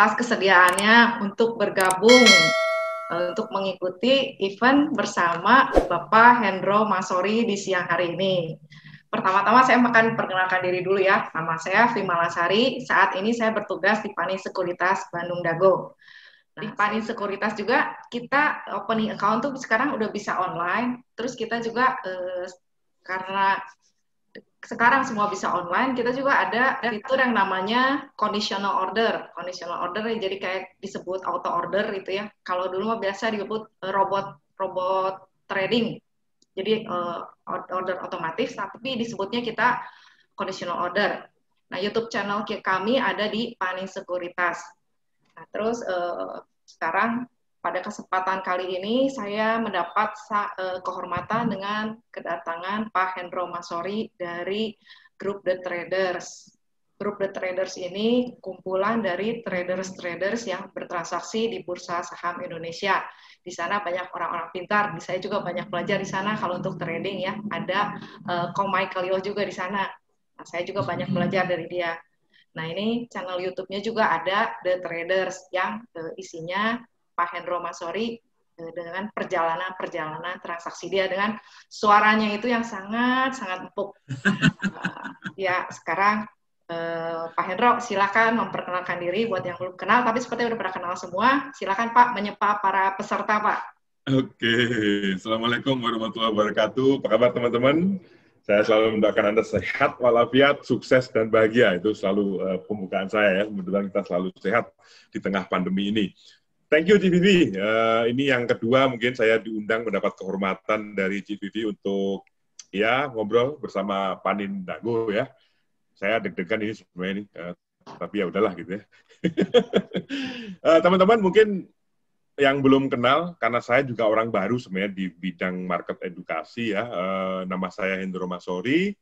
atas kesediaannya untuk bergabung untuk mengikuti event bersama Bapak Hendro Masori di siang hari ini. Pertama-tama saya akan perkenalkan diri dulu ya. Nama saya Vimalasari. Saat ini saya bertugas di Pani Sekuritas Bandung Dago. Di Pani Sekuritas juga kita opening account tuh sekarang udah bisa online. Terus kita juga karena sekarang semua bisa online, kita juga ada fitur yang namanya conditional order. Conditional order jadi kayak disebut auto order gitu ya. Kalau dulu mah biasa disebut robot trading. Jadi order otomatis, tapi disebutnya kita conditional order. Nah, YouTube channel kami ada di Pani Sekuritas. Nah, terus sekarang pada kesempatan kali ini saya mendapat kehormatan dengan kedatangan Pak Hendro Masori dari grup The Traders. Grup The Traders ini kumpulan dari traders-traders yang bertransaksi di Bursa Saham Indonesia. Di sana banyak orang-orang pintar, saya juga banyak belajar di sana kalau untuk trading ya. Ada Ko Michael Yo juga di sana. Nah, saya juga banyak belajar dari dia. Nah, ini channel YouTube-nya juga ada The Traders yang isinya Pak Hendro Masori dengan perjalanan transaksi dia dengan suaranya itu yang sangat empuk. Ya, sekarang Pak Hendro silakan memperkenalkan diri buat yang belum kenal, tapi sepertinya udah pernah kenal semua. Silakan Pak menyapa para peserta Pak. Oke, Assalamualaikum warahmatullahi wabarakatuh. Apa kabar teman-teman? Saya selalu mendoakan Anda sehat, walafiat, sukses, dan bahagia. Itu selalu pembukaan saya ya. Mudah-mudahan kita selalu sehat di tengah pandemi ini. Thank you GVV. Ini yang kedua mungkin saya diundang mendapat kehormatan dari GVV untuk ya ngobrol bersama Panin Dago ya. Saya deg-degan ini sebenarnya ini, tapi ya udahlah gitu ya. Teman-teman mungkin yang belum kenal, karena saya juga orang baru sebenarnya di bidang market edukasi ya. Nama saya Hendro Masori.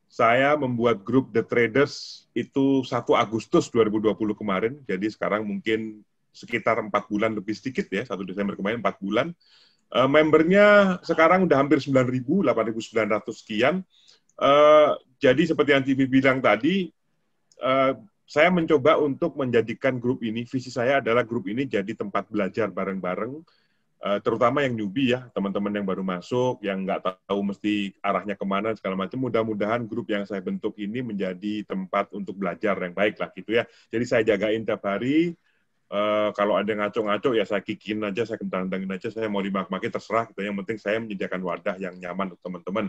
Saya membuat grup The Traders itu 1 Agustus 2020 kemarin. Jadi sekarang mungkin sekitar 4 bulan lebih sedikit ya, 1 Desember kemarin 4 bulan. Membernya sekarang udah hampir 9.000, 8.900 sekian. Jadi seperti yang TV bilang tadi, saya mencoba untuk menjadikan grup ini, visi saya adalah grup ini jadi tempat belajar bareng-bareng, terutama yang newbie ya, teman-teman yang baru masuk, yang nggak tahu mesti arahnya kemana, segala macam. Mudah-mudahan grup yang saya bentuk ini menjadi tempat untuk belajar yang baik lah gitu ya. Jadi saya jagain tiap hari. Kalau ada yang ngaco-ngaco ya saya kikin aja, saya kentang-kentangin aja, saya mau dimaki-maki terserah gitu. Yang penting saya menyediakan wadah yang nyaman untuk teman-teman.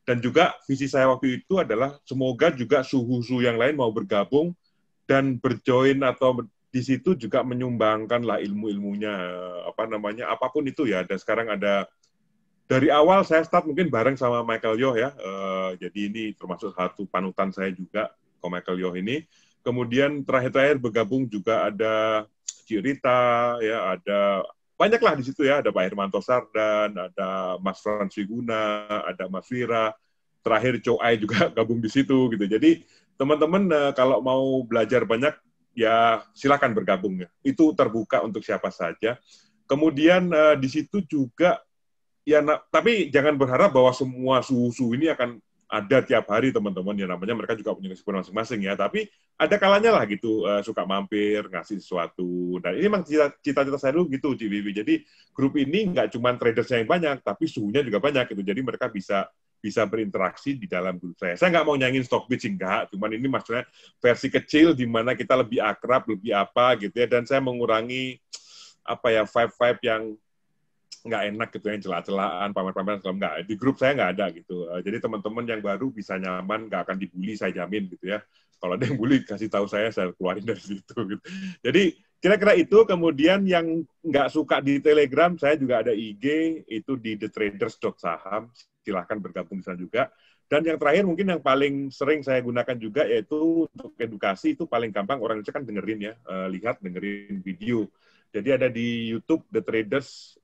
Dan juga visi saya waktu itu adalah semoga juga suhu-suhu yang lain mau bergabung dan berjoin atau di situ juga menyumbangkan lah ilmu-ilmunya, apapun itu ya. Dan sekarang ada dari awal saya start mungkin bareng sama Michael Yo ya. Jadi ini termasuk satu panutan saya juga, Ko Michael Yo ini. Kemudian terakhir-terakhir bergabung juga ada Cirita, ya ada banyaklah di situ ya, ada Pak Hermanto Sardan, ada Mas Frans Wiguna, ada Mas Wira, terakhir Coai juga gabung di situ gitu. Jadi teman-teman kalau mau belajar banyak ya silakan bergabung ya. Itu terbuka untuk siapa saja. Kemudian di situ juga ya, tapi jangan berharap bahwa semua suhu-suhu ini akan ada tiap hari teman-teman, ya namanya mereka juga punya kesibukan masing-masing ya, tapi ada kalanya lah gitu, suka mampir, ngasih sesuatu, dan ini memang cita-cita saya dulu gitu, GVV. Jadi grup ini nggak cuma tradersnya yang banyak, tapi suhunya juga banyak gitu, jadi mereka bisa berinteraksi di dalam grup saya. Saya nggak mau nyanyiin stock pitch, enggak, cuman ini maksudnya versi kecil di mana kita lebih akrab, lebih apa gitu ya, dan saya mengurangi vibe-vibe yang nggak enak gitu, yang celah-celahan, pamer-pameran, nggak. Di grup saya nggak ada gitu. Jadi teman-teman yang baru bisa nyaman, nggak akan dibully, saya jamin gitu ya. Kalau ada yang bully, kasih tahu saya keluarin dari situ gitu. Jadi kira-kira itu. Kemudian yang nggak suka di Telegram, saya juga ada IG, itu di thetraders.saham, silahkan bergabung di sana juga. Dan yang terakhir mungkin yang paling sering saya gunakan juga, yaitu untuk edukasi, itu paling gampang orang Indonesia kan dengerin ya, dengerin video. Jadi ada di YouTube The Traders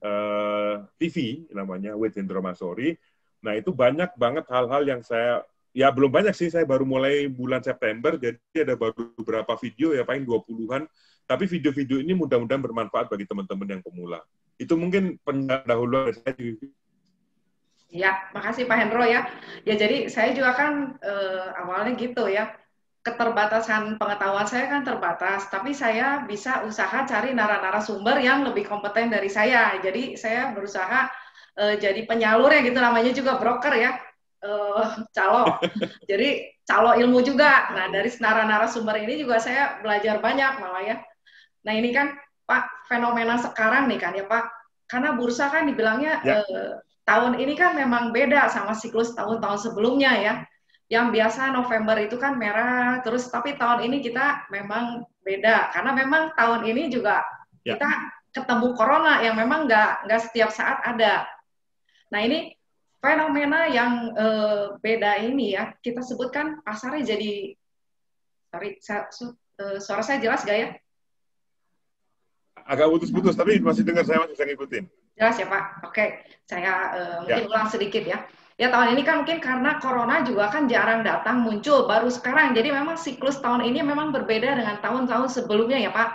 TV namanya, with Hendro Masori. Nah itu banyak banget hal-hal yang saya, ya belum banyak sih, saya baru mulai bulan September, jadi ada baru beberapa video ya, paling 20-an. Tapi video-video ini mudah-mudahan bermanfaat bagi teman-teman yang pemula. Itu mungkin pendahuluan dari saya. Ya, makasih Pak Hendro ya. Ya jadi saya juga kan awalnya gitu ya. keterbatasan pengetahuan saya kan terbatas, tapi saya bisa usaha cari narasumber yang lebih kompeten dari saya. Jadi saya berusaha jadi penyalur ya gitu, namanya juga broker ya, calo. Jadi calo ilmu juga. Nah dari narasumber ini juga saya belajar banyak malah ya. Nah ini kan Pak fenomena sekarang nih kan ya Pak, karena bursa kan dibilangnya Ya, tahun ini kan memang beda sama siklus tahun-tahun sebelumnya ya. Yang biasa November itu kan merah, terus tapi tahun ini kita memang beda karena memang tahun ini juga ya. kita ketemu corona yang memang nggak setiap saat ada. Nah ini fenomena yang beda ini ya kita sebutkan pasarnya jadi sorry, suara saya jelas gak ya? Agak putus-putus, tapi masih dengar, saya masih bisa ngikutin. Jelas ya Pak. Oke, saya mungkin Ya, ulang sedikit ya. Ya tahun ini kan mungkin karena corona juga kan jarang datang muncul baru sekarang. Jadi memang siklus tahun ini memang berbeda dengan tahun-tahun sebelumnya ya Pak.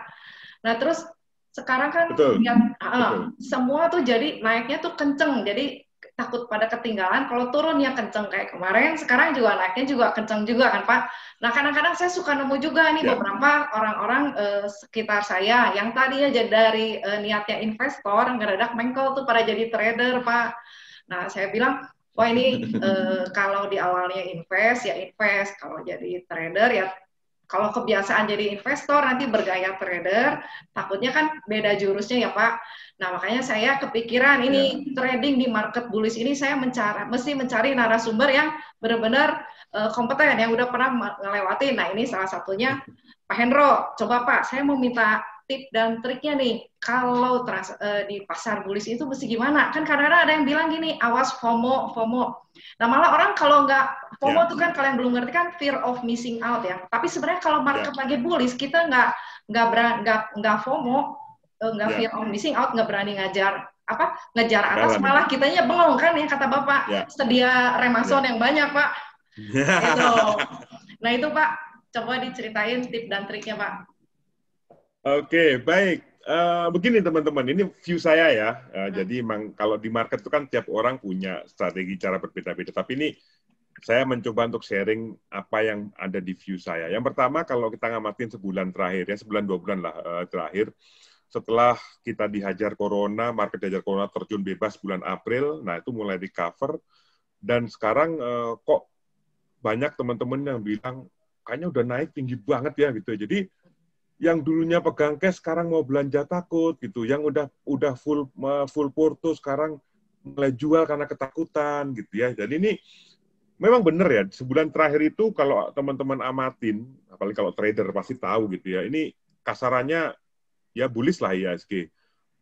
Nah terus sekarang kan betul, ya, betul. semua tuh jadi naiknya tuh kenceng. Jadi takut pada ketinggalan. Kalau turun ya kenceng kayak kemarin. Sekarang juga naiknya juga kenceng juga kan Pak. Nah kadang-kadang saya suka nemu juga nih Ya, beberapa orang-orang sekitar saya yang tadinya jadi dari niatnya investor ngedadak mengkol tuh pada jadi trader Pak. Nah saya bilang wah ini kalau di awalnya invest ya invest, kalau jadi trader ya kalau kebiasaan jadi investor nanti bergaya trader, takutnya kan beda jurusnya ya Pak. Nah makanya saya kepikiran ya. ini trading di market bullish ini saya mesti mencari narasumber yang benar-benar kompeten yang udah pernah ngelewatin. Nah ini salah satunya Pak Hendro. Coba Pak, saya mau minta tip dan triknya nih. Kalau di pasar bullish itu mesti gimana? Kan kadang-kadang ada yang bilang gini, awas FOMO, FOMO. Nah malah orang kalau nggak FOMO Ya, itu kan kalian belum ngerti kan fear of missing out ya. Tapi sebenarnya kalau ya, market lagi bullish kita nggak FOMO, nggak fear ya. of missing out, nggak berani ngejar atas, Jalan malah ya. kitanya bengong kan ya kata bapak Ya, sedia remason ya. yang banyak Pak. Itu. Nah itu Pak, coba diceritain tip dan triknya Pak. Oke, baik. Begini teman-teman, ini view saya ya. Jadi emang kalau di market itu kan tiap orang punya strategi cara berbeda-beda. Tapi ini saya mencoba untuk sharing apa yang ada di view saya. Yang pertama, kalau kita ngamatin sebulan terakhir, ya sebulan 2 bulan lah terakhir, setelah kita dihajar corona, market dihajar corona terjun bebas bulan April, nah itu mulai recover. Dan sekarang kok banyak teman-teman yang bilang, kayaknya udah naik tinggi banget ya gitu. Jadi yang dulunya pegang cash sekarang mau belanja takut gitu, yang udah full porto sekarang mulai jual karena ketakutan gitu ya. Jadi ini memang benar ya, sebulan terakhir itu kalau teman-teman amatin, apalagi kalau trader pasti tahu gitu ya, ini kasarannya ya bullish lah IHSG,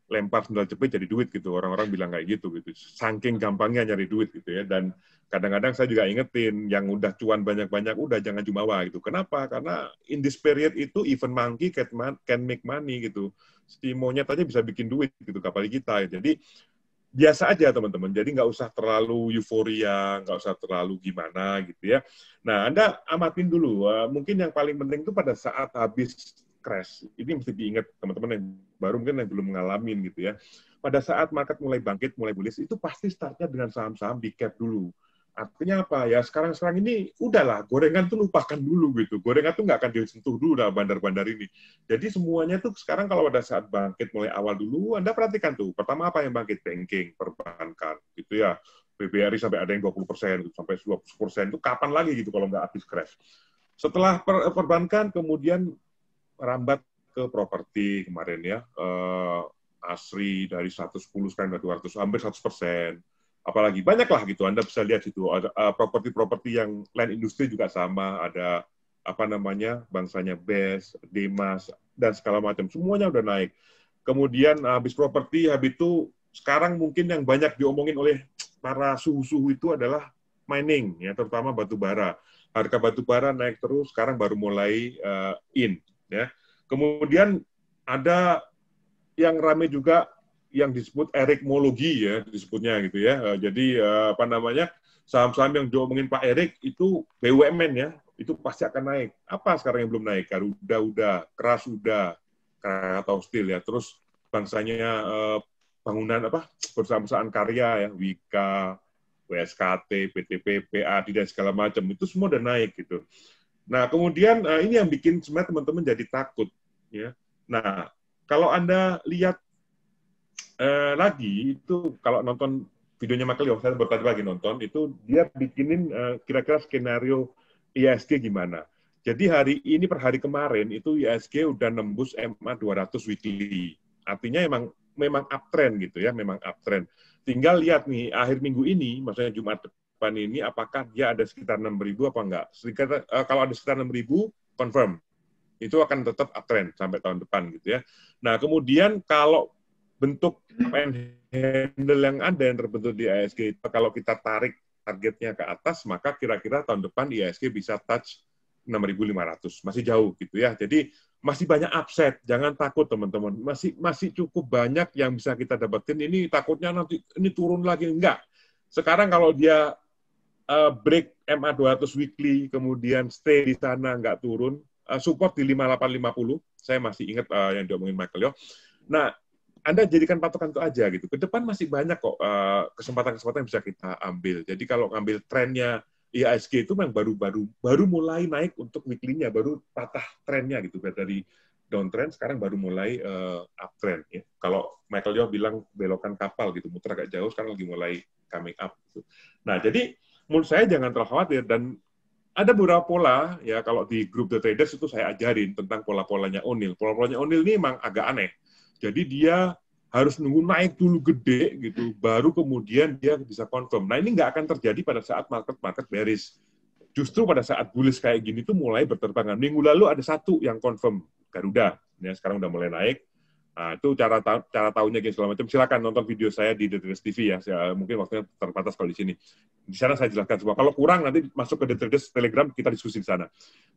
lempar sendal jepit jadi duit gitu, orang-orang bilang kayak gitu. Saking gampangnya nyari duit gitu ya. Dan kadang-kadang saya juga ingetin yang udah cuan banyak-banyak udah jangan jumawa gitu. Kenapa? Karena in this period itu even monkey can make money gitu. Si monyet aja bisa bikin duit gitu, apalagi kita. Jadi biasa aja teman-teman. Jadi nggak usah terlalu euforia, nggak usah terlalu gimana gitu ya. Nah, Anda amatin dulu. Mungkin yang paling penting itu pada saat habis crash. Ini mesti diingat teman-teman yang baru mungkin yang belum ngalamin gitu ya. Pada saat market mulai bangkit, mulai bullish, itu pasti startnya dengan saham-saham di cap dulu. Artinya apa? Ya sekarang ini udahlah, gorengan tuh lupakan dulu gitu. Gorengan tuh nggak akan disentuh dulu lah bandar-bandar ini. Jadi semuanya tuh sekarang kalau pada saat bangkit mulai awal dulu, Anda perhatikan tuh. Pertama apa yang bangkit? Banking, perbankan, gitu ya. BBRI sampai ada yang 20%, sampai 20%. Itu kapan lagi gitu kalau nggak habis crash? Setelah perbankan, kemudian rambat ke properti kemarin ya. Asri dari 110 sekarang 200, hampir 100%. Apalagi banyak lah gitu, Anda bisa lihat itu ada properti-properti yang lain industri juga sama, ada apa namanya bangsanya BES, Demas dan segala macam, semuanya udah naik. Kemudian habis properti, habis itu sekarang mungkin yang banyak diomongin oleh para suhu-suhu itu adalah mining, ya terutama batu bara. Harga batu bara naik terus, sekarang baru mulai ya. Kemudian ada yang ramai juga yang disebut erikmologi ya disebutnya gitu ya. Jadi apa namanya saham-saham yang diomongin Pak Erik itu BUMN ya, itu pasti akan naik. Apa sekarang yang belum naik? Garuda udah, Keras udah, Krakatau Steel ya. Terus bangsanya bangunan apa? Perusahaan-perusahaan karya ya, Wika, WSKT, PTP, PAD dan segala macam itu semua udah naik gitu. Nah, kemudian ini yang bikin sebenarnya teman-teman jadi takut, ya. Nah, kalau Anda lihat lagi itu kalau nonton videonya Makelio, saya baru tadi lagi nonton, itu dia bikinin kira-kira skenario IHSG gimana. Jadi hari ini per hari kemarin itu IHSG udah nembus MA 200 weekly. Artinya memang uptrend gitu ya, memang uptrend. Tinggal lihat nih akhir minggu ini, maksudnya Jumat depan ini, apakah dia ada sekitar 6.000 apa enggak. Kalau ada sekitar 6.000, confirm. Itu akan tetap uptrend sampai tahun depan gitu ya. Nah, kemudian kalau bentuk handle yang ada yang terbentuk di IHSG itu, kalau kita tarik targetnya ke atas, maka kira-kira tahun depan IHSG bisa touch 6.500. Masih jauh gitu ya. Jadi masih banyak upside. Jangan takut teman-teman. Masih cukup banyak yang bisa kita dapetin. Ini takutnya nanti ini turun lagi. Enggak. Sekarang kalau dia break MA 200 weekly, kemudian stay di sana, nggak turun, support di 5850, saya masih ingat yang diomongin Michael Yo. Nah, Anda jadikan patokan itu aja gitu. Ke depan masih banyak kok kesempatan-kesempatan yang bisa kita ambil. Jadi kalau ngambil trennya IHSG itu memang baru mulai naik untuk weekly-nya, baru patah trennya gitu dari downtrend sekarang baru mulai uptrend ya. Kalau Michael Yo bilang belokan kapal gitu, muter agak jauh, sekarang lagi mulai coming up gitu. Nah, jadi menurut saya jangan terlalu khawatir, dan ada beberapa pola ya, kalau di grup The Traders itu saya ajarin tentang pola-polanya O'Neill. Pola-polanya O'Neill ini memang agak aneh. Jadi dia harus nunggu naik dulu gede gitu, baru kemudian dia bisa confirm. Nah, ini nggak akan terjadi pada saat market bearish. Justru pada saat bullish kayak gini tuh mulai berterbangan. Minggu lalu ada satu yang confirm, Garuda. Ya, sekarang udah mulai naik. Nah, itu cara tahunya gitu segala macam. Silakan nonton video saya di The Traders TV ya. Mungkin waktunya terbatas kalau di sini. Di sana saya jelaskan semua. Kalau kurang nanti masuk ke The Traders Telegram, kita diskusi di sana.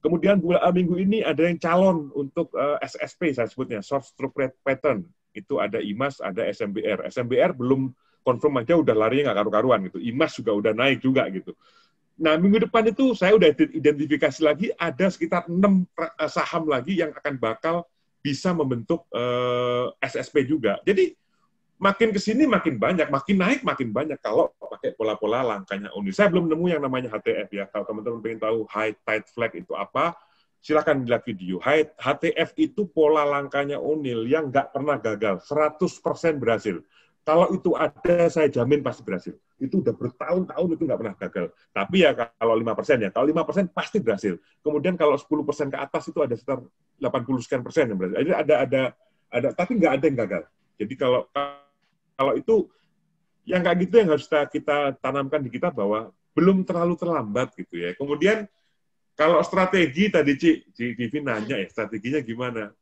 Kemudian minggu ini ada yang calon untuk SSP saya sebutnya, Short Structured Pattern. Itu ada IMAS, ada SMBR. SMBR belum confirm aja udah larinya nggak karu-karuan gitu. IMAS juga udah naik juga gitu. Nah, minggu depan itu saya udah identifikasi lagi ada sekitar 6 saham lagi yang akan bakal bisa membentuk SSP juga. Jadi makin ke sini makin banyak, makin naik makin banyak kalau pakai pola-pola langkahnya O'Neill. Saya belum nemu yang namanya HTF ya. Kalau teman-teman pengen tahu high tide flag itu apa, silakan dilihat video. HTF itu pola langkahnya O'Neill yang nggak pernah gagal, 100% berhasil. Kalau itu ada, saya jamin pasti berhasil. Itu udah bertahun-tahun itu nggak pernah gagal. Tapi ya kalau 5% ya, kalau 5% pasti berhasil. Kemudian kalau 10% ke atas itu ada sekitar 80% yang berhasil. Jadi ada, tapi nggak ada yang gagal. Jadi kalau itu yang kayak gitu yang harus kita tanamkan di kita bahwa belum terlalu terlambat gitu ya. Kemudian kalau strategi tadi Cik Vivi nanya ya, strateginya gimana?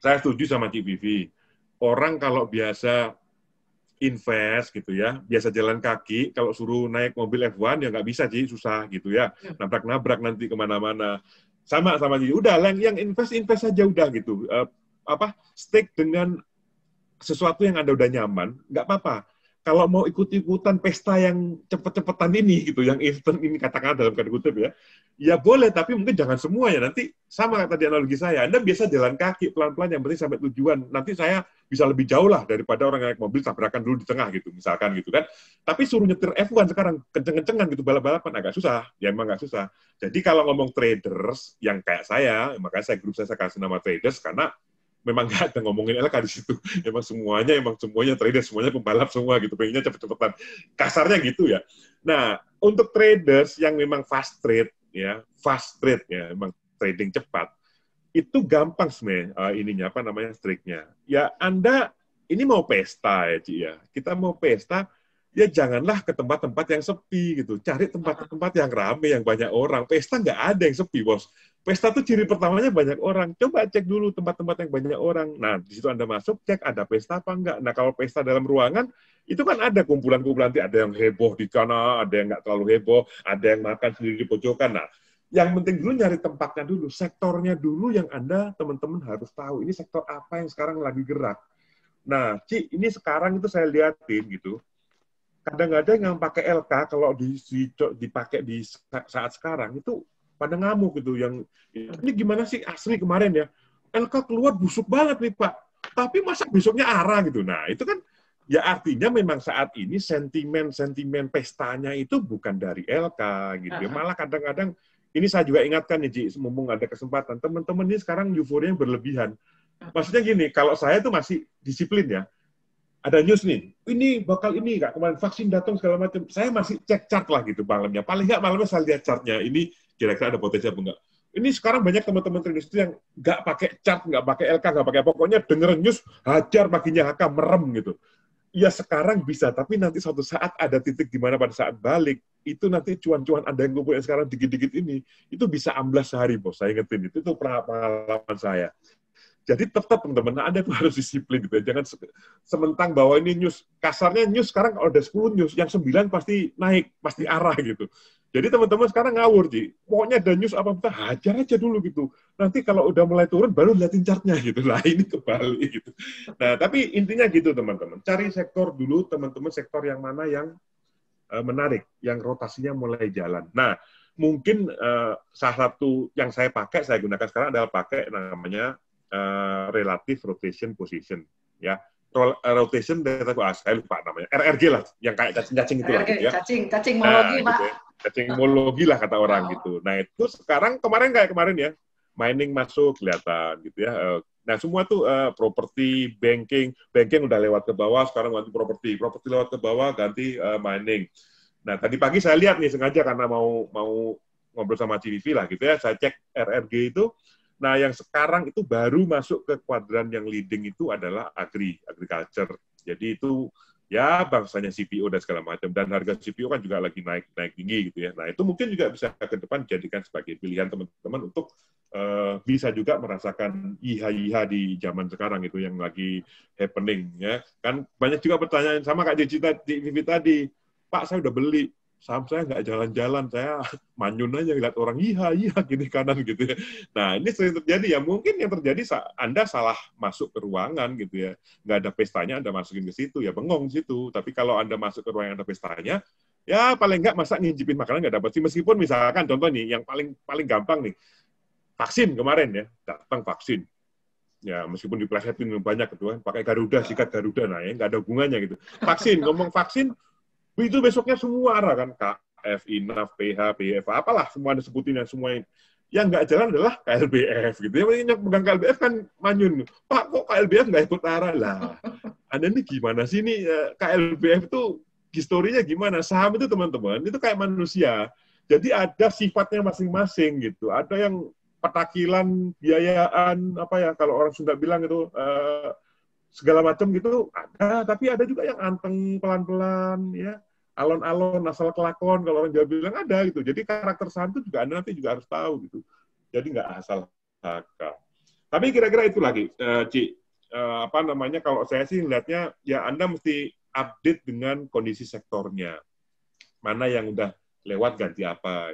Saya setuju sama Cik Vivi. Orang kalau biasa invest gitu ya, biasa jalan kaki, kalau suruh naik mobil F1 ya nggak bisa sih, susah gitu ya, nabrak-nabrak nanti kemana-mana. Sama udah yang invest aja udah gitu. Stick dengan sesuatu yang Anda udah nyaman, nggak apa-apa. Kalau mau ikut-ikutan pesta yang cepet-cepetan ini gitu, yang instant ini katakan dalam tanda kutip ya boleh, tapi mungkin jangan semuanya. Nanti sama tadi analogi saya, Anda biasa jalan kaki pelan-pelan, yang penting sampai tujuan. Nanti saya bisa lebih jauh lah daripada orang yang naik mobil tabrakan dulu di tengah gitu, misalkan gitu kan. Tapi suruh nyetir F1 sekarang kenceng-kencengan gitu, balap-balapan agak susah. Ya emang agak susah. Jadi kalau ngomong traders yang kayak saya, makanya grup saya kasih nama traders karena memang nggak ada ngomongin LK di situ. Emang semuanya trader, semuanya pembalap semua gitu. Pengennya cepet-cepetan. Kasarnya gitu ya. Nah, untuk traders yang memang fast trade ya, memang trading cepat, itu gampang sebenarnya triknya. Ya Anda ini mau pesta ya, Ci ya. Kita mau pesta, ya janganlah ke tempat-tempat yang sepi gitu. Cari tempat-tempat yang ramai, yang banyak orang. Pesta nggak ada yang sepi, Bos. Pesta tuh ciri pertamanya banyak orang. Coba cek dulu tempat-tempat yang banyak orang. Nah, di situ Anda masuk, cek ada pesta apa enggak. Nah, kalau pesta dalam ruangan, itu kan ada kumpulan-kumpulan, nanti ada yang heboh di sana, ada yang nggak terlalu heboh, ada yang makan sendiri di pojokan. Nah, yang penting dulu nyari tempatnya dulu, sektornya dulu yang Anda, teman-teman harus tahu. Ini sektor apa yang sekarang lagi gerak. Nah, Ci, ini sekarang itu saya liatin gitu, kadang-kadang yang pakai LK, kalau dipakai di saat sekarang, itu pada ngamuk gitu, yang ini gimana sih asli kemarin ya, LK keluar busuk banget nih Pak, tapi masa besoknya arah gitu. Nah itu kan ya artinya memang saat ini sentimen pestanya itu bukan dari LK gitu ya, malah kadang-kadang ini saya juga ingatkan nih, Ji, mumpung ada kesempatan, teman-teman ini sekarang euforia yang berlebihan. Maksudnya gini, kalau saya tuh masih disiplin ya, ada news nih, ini bakal ini, Kak, kemarin vaksin datang segala macam, saya masih cek chart lah gitu malamnya. Paling nggak malamnya saya lihat chartnya, ini kira-kira ada potensi apa enggak. Ini sekarang banyak teman-teman trader yang nggak pakai chart, nggak pakai LK, nggak pakai pokoknya denger news, hajar paginya HK, merem gitu. Ya sekarang bisa, tapi nanti suatu saat ada titik di mana pada saat balik, itu nanti cuan-cuan Anda yang ngumpul yang sekarang dikit-dikit ini, itu bisa amblas sehari, Bos. Saya ingetin, itu pengalaman saya. Jadi tetap teman-teman, Anda tuh harus disiplin gitu ya. Jangan sementang bahwa ini news. Kasarnya news sekarang kalau ada 10 news, yang 9 pasti naik, pasti arah gitu. Jadi teman-teman sekarang ngawur, Ji. Pokoknya ada news apa-apa, hajar aja dulu gitu. Nanti kalau udah mulai turun, baru liatin chartnya gitu. Nah, ini kebalik gitu. Nah, tapi intinya gitu teman-teman. Cari sektor dulu, teman-teman, sektor yang mana yang menarik, yang rotasinya mulai jalan. Nah, mungkin salah satu yang saya pakai, saya gunakan sekarang adalah pakai namanya relative rotation position, ya. Rotation data saya lupa namanya, RRG lah, yang kayak cacing-cacing itu lah, gitu ya. Cacingmologi, Pak. Cacingmologi lah kata orang gitu. Nah itu sekarang kemarin ya, mining masuk kelihatan gitu ya. Nah semua tuh properti, banking udah lewat ke bawah, sekarang ganti properti lewat ke bawah, ganti mining. Nah tadi pagi saya lihat nih sengaja karena mau ngobrol sama CVV lah gitu ya, saya cek RRG itu. Nah, yang sekarang itu baru masuk ke kuadran yang leading itu adalah agriculture. Jadi itu ya bangsanya CPO dan segala macam. Dan harga CPO kan juga lagi naik tinggi gitu ya. Nah, itu mungkin juga bisa ke depan dijadikan sebagai pilihan teman-teman untuk bisa juga merasakan IH-IH di zaman sekarang itu yang lagi happening ya. Kan banyak juga pertanyaan sama Kak Vivi tadi, Pak saya udah beli, saham saya nggak jalan-jalan, saya manyun aja lihat orang iya gini kanan gitu ya. Nah ini sering terjadi ya, mungkin yang terjadi Anda salah masuk ke ruangan gitu ya, nggak ada pestanya Anda masukin ke situ ya bengong situ. Tapi kalau Anda masuk ke ruangan yang ada pestanya, ya paling nggak masa ngincipin makanan nggak dapat sih. Meskipun misalkan contoh nih yang paling gampang nih, vaksin kemarin ya, datang vaksin. Ya meskipun diplesetin banyak gitu kan, pakai Garuda, sikat Garuda, nah ya nggak ada hubungannya gitu. Vaksin, ngomong vaksin, itu besoknya semua arah kan, KF, INAF, PH, PF, apalah semua disebutin yang semua yang nggak jalan adalah KLBF gitu ya. Yang pegang KLBF kan manyun, Pak kok KLBF nggak ikut arah lah. Anda ini gimana sih ini KLBF itu historinya gimana? Saham itu teman-teman itu kayak manusia. Jadi ada sifatnya masing-masing gitu. Ada yang petakilan, biayaan, apa ya kalau orang Sunda bilang itu segala macam gitu ada, tapi ada juga yang anteng pelan-pelan ya, alon-alon asal kelakon kalau orang Jawa bilang ada gitu. Jadi karakter saham itu juga Anda nanti juga harus tahu gitu. Jadi nggak asal haka. Tapi kira-kira itu lagi, Ci, apa namanya kalau saya sih lihatnya ya Anda mesti update dengan kondisi sektornya. Mana yang udah lewat ganti apa,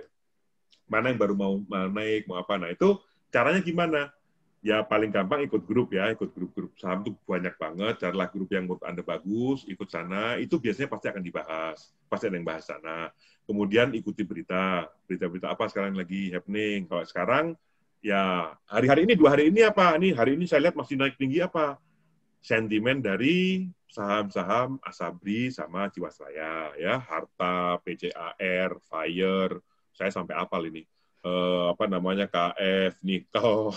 mana yang baru mau naik mau apa. Nah itu caranya gimana? Ya paling gampang ikut grup ya, ikut grup-grup saham itu banyak banget, carilah grup yang menurut Anda bagus, ikut sana, itu biasanya pasti akan dibahas, pasti ada yang bahas sana. Kemudian ikuti berita-berita apa sekarang lagi happening. Kalau sekarang, ya hari-hari ini, 2 hari ini apa? Nih, hari ini saya lihat masih naik tinggi apa? Sentimen dari saham-saham Asabri sama Jiwasraya, ya, Harta, PCAR, Fire, saya sampai apal ini. Apa namanya KF, Nikel,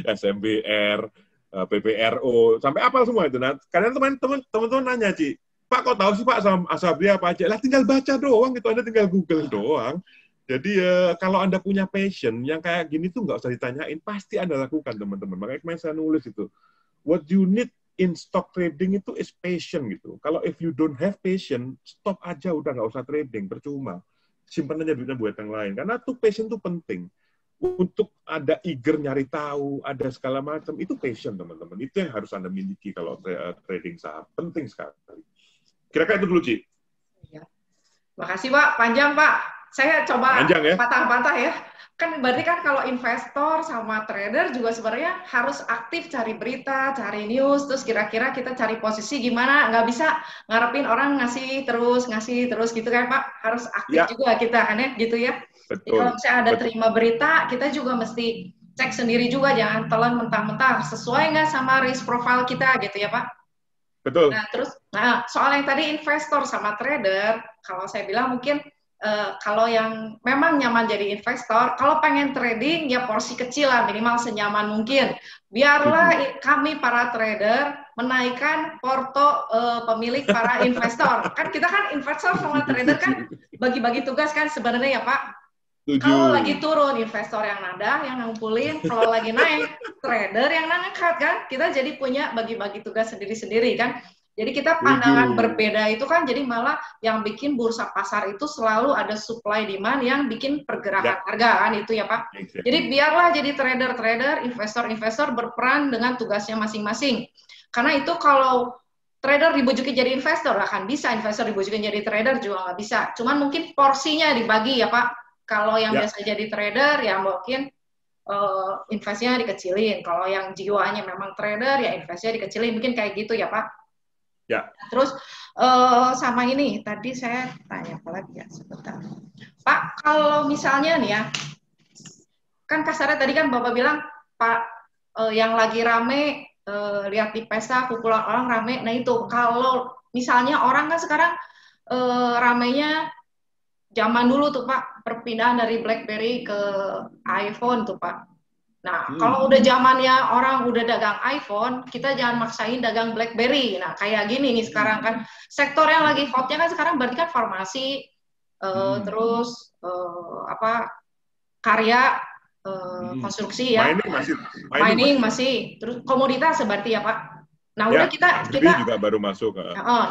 SMBR, PPRO, sampai apal semua itu. Nah, kadang teman-teman nanya, Ci, Pak kok tahu sih Pak sama Asabri apa aja? Lah tinggal baca doang gitu, Anda tinggal Google doang. Jadi kalau Anda punya passion yang kayak gini tuh nggak usah ditanyain, pasti Anda lakukan teman-teman. Makanya kemarin saya nulis itu, what you need in stock trading itu is passion gitu. Kalau if you don't have passion, stop aja udah nggak usah trading, percuma. Simpan aja duitnya buat yang lain. Karena tuh passion tuh penting. Untuk ada eager nyari tahu, ada segala macam, itu passion teman-teman. Itu yang harus Anda miliki kalau trading saham. Penting sekali. Kira-kira itu dulu, Ci. Ya. Makasih, Pak. Panjang, Pak. Saya coba ya? patah-patah ya. Kan berarti kan kalau investor sama trader juga sebenarnya harus aktif cari berita, cari news, terus kira-kira kita cari posisi gimana, nggak bisa ngarepin orang ngasih terus gitu kan Pak, harus aktif juga kita kan ya, gitu ya. Jadi kalau misalnya ada terima berita, kita juga mesti cek sendiri juga, jangan telan mentah-mentah, sesuai nggak sama risk profile kita gitu ya Pak. Betul. Nah terus, soal yang tadi investor sama trader, kalau saya bilang mungkin kalau yang memang nyaman jadi investor, kalau pengen trading ya porsi kecil lah, minimal senyaman mungkin. Biarlah kami para trader menaikkan porto pemilik para investor. Kan kita kan investor sama trader kan bagi-bagi tugas kan sebenarnya ya Pak. Kalau lagi turun investor yang nada, yang ngumpulin, kalau lagi naik trader yang ngangkat kan. Kita jadi punya bagi-bagi tugas sendiri-sendiri kan. Jadi kita pandangan berbeda itu kan jadi malah yang bikin bursa pasar itu selalu ada supply demand yang bikin pergerakan harga kan itu ya Pak. Jadi biarlah jadi trader-trader, investor-investor berperan dengan tugasnya masing-masing. Karena itu kalau trader dibujukin jadi investor akan bisa, investor dibujukin jadi trader juga nggak bisa. Cuman mungkin porsinya dibagi ya Pak. Kalau yang biasa jadi trader ya mungkin investnya dikecilin. Kalau yang jiwanya memang trader ya investnya dikecilin. Mungkin kayak gitu ya Pak. Ya. Terus sama ini tadi saya tanya apa lagi ya sebentar, Pak. Kalau misalnya nih ya, kan kasarnya tadi kan Bapak bilang Pak yang lagi rame lihat di pesta kumpulan orang rame. Nah itu kalau misalnya orang kan sekarang ramenya zaman dulu tuh Pak perpindahan dari BlackBerry ke iPhone tuh Pak. Nah, kalau udah zamannya orang udah dagang iPhone, kita jangan maksain dagang BlackBerry. Nah, kayak gini nih sekarang kan, sektor yang lagi hotnya kan sekarang berarti kan farmasi, terus karya, konstruksi ya, mining masih, terus komoditas seperti ya Pak. Nah, udah kita juga baru masuk.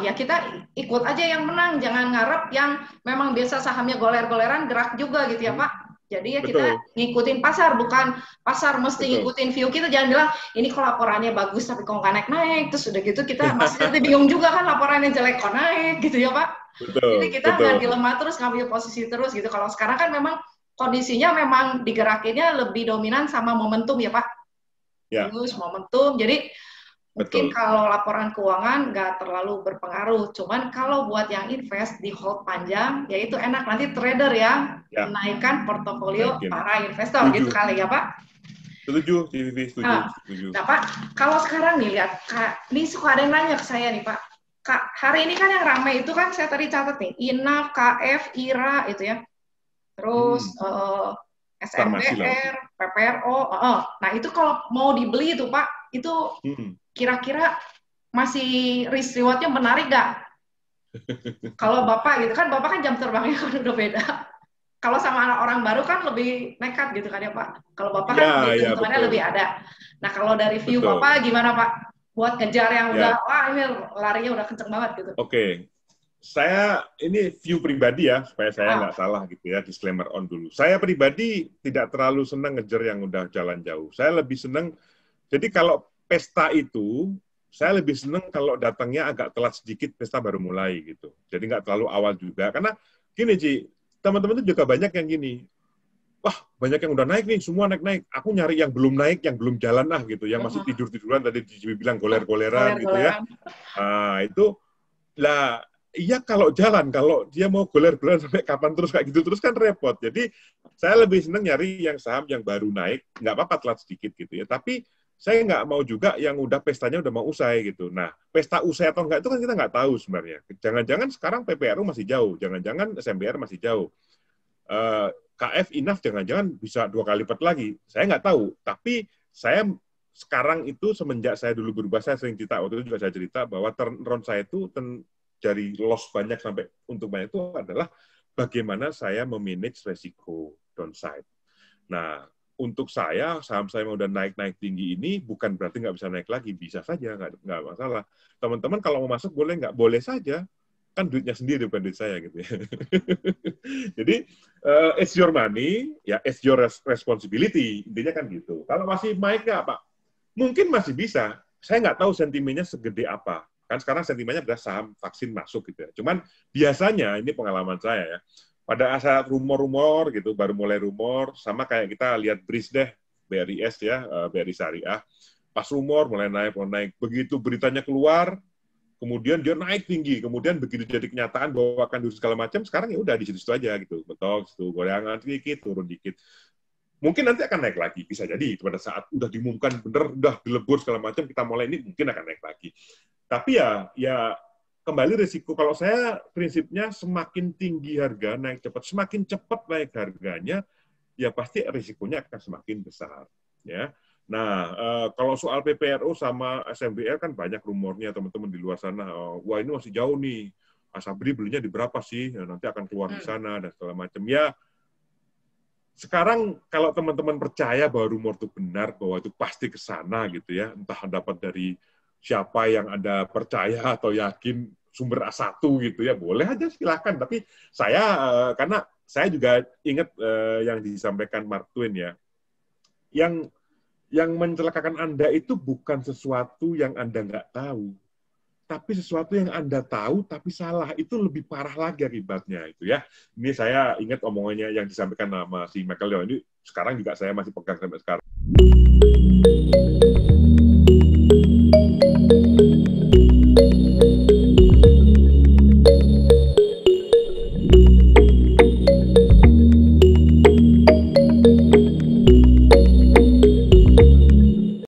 Ya kita ikut aja yang menang, jangan ngarep yang memang biasa sahamnya goler-goleran gerak juga gitu ya Pak. Jadi ya kita ngikutin pasar, bukan pasar mesti ngikutin view kita. Jangan bilang ini kok laporannya bagus tapi kok nggak naik-naik. Terus udah gitu kita masih bingung juga kan laporannya jelek kok naik gitu ya Pak. Jadi kita nggak dilema terus ngambil posisi terus gitu. Kalau sekarang kan memang kondisinya memang digerakinnya lebih dominan sama momentum ya Pak. Terus momentum. Jadi mungkin kalau laporan keuangan nggak terlalu berpengaruh, cuman kalau buat yang invest di hold panjang, ya itu enak nanti trader yang menaikkan portofolio para investor gitu kali ya Pak. Setuju. Nah Pak, kalau sekarang nih lihat, ini suka ada yang nanya ke saya nih Pak, Kak, hari ini kan yang ramai itu kan saya tadi catat nih, INAF, KF, IRA itu ya, terus SMBR, PPRO, nah itu kalau mau dibeli itu Pak, itu kira-kira masih risk reward-nya menarik nggak? Kalau Bapak gitu kan, Bapak kan jam terbangnya kan udah beda. Kalau sama orang baru kan lebih nekat gitu kan ya Pak. Kalau Bapak kan keuntungannya lebih ada. Nah kalau dari view Bapak gimana Pak? Buat ngejar yang udah, wah ini larinya udah kenceng banget gitu. Saya ini view pribadi ya, supaya saya nggak salah gitu ya, disclaimer on dulu. Saya pribadi tidak terlalu senang ngejar yang udah jalan jauh. Saya lebih senang, jadi kalau pesta itu, saya lebih senang kalau datangnya agak telat sedikit, pesta baru mulai gitu. Jadi nggak terlalu awal juga. Karena gini Ci, teman-teman itu juga banyak yang gini, wah banyak yang udah naik nih, semua naik-naik. Aku nyari yang belum naik, yang belum jalan gitu, yang masih tidur-tiduran, tadi dibilang goler-goleran gitu ya. Nah itu, lah iya kalau jalan, kalau dia mau goler-goleran sampai kapan terus kayak gitu, terus kan repot. Jadi saya lebih senang nyari yang saham yang baru naik, nggak apa-apa telat sedikit gitu ya. Tapi saya nggak mau juga yang udah pestanya udah mau usai gitu. Nah, pesta usai atau enggak itu kan kita nggak tahu sebenarnya. Jangan-jangan sekarang PPRU masih jauh, jangan-jangan SMBR masih jauh. KF INAF jangan-jangan bisa 2 kali lipat lagi. Saya nggak tahu. Tapi saya sekarang itu semenjak saya dulu berubah, saya sering cerita, waktu itu juga saya cerita bahwa turnaround saya itu dari loss banyak sampai untung banyak itu adalah bagaimana saya memanage resiko downside. Nah, untuk saya, saham saya udah naik-naik tinggi ini, bukan berarti nggak bisa naik lagi. Bisa saja, nggak masalah. Teman-teman kalau mau masuk, boleh nggak? Boleh saja. Kan duitnya sendiri, bukan duit saya. Gitu ya. Jadi, it's your money, ya it's your responsibility. Intinya kan gitu. Kalau masih naik nggak, Pak? Mungkin masih bisa. Saya nggak tahu sentimennya segede apa. Kan sekarang sentimennya adalah saham vaksin masuk. Gitu ya. Cuman biasanya, ini pengalaman saya ya, pada saat rumor-rumor gitu, baru mulai rumor, sama kayak kita lihat BRIS deh, BRIS ya, BRI Syariah, pas rumor mulai naik, begitu beritanya keluar, kemudian dia naik tinggi, kemudian begitu jadi kenyataan bahwa akan durus segala macam, sekarang ya udah di situ aja gitu, betul, situ goyangan sedikit, turun dikit. Mungkin nanti akan naik lagi, bisa jadi pada saat udah diumumkan bener, udah dilebur segala macam, kita mulai ini mungkin akan naik lagi. Tapi ya kembali risiko. Kalau saya prinsipnya semakin tinggi harga naik cepat, semakin cepat naik harganya, ya pasti risikonya akan semakin besar. Ya. Nah, kalau soal PPRO sama SMBL kan banyak rumornya teman-teman di luar sana. Wah ini masih jauh nih. Asabri belinya di berapa sih? Ya, nanti akan keluar di sana dan segala macam. Ya, sekarang kalau teman-teman percaya bahwa rumor itu benar, bahwa itu pasti ke sana gitu ya, entah dapat dari siapa yang Anda percaya atau yakin sumber A1 gitu ya, boleh aja silakan. Tapi saya, karena saya juga ingat yang disampaikan Mark Twain ya, yang mencelakakan Anda itu bukan sesuatu yang Anda nggak tahu, tapi sesuatu yang Anda tahu tapi salah, itu lebih parah lagi akibatnya itu ya. Ini saya ingat omongannya yang disampaikan sama si Michael Leon, ini sekarang juga saya masih pegang sampai sekarang.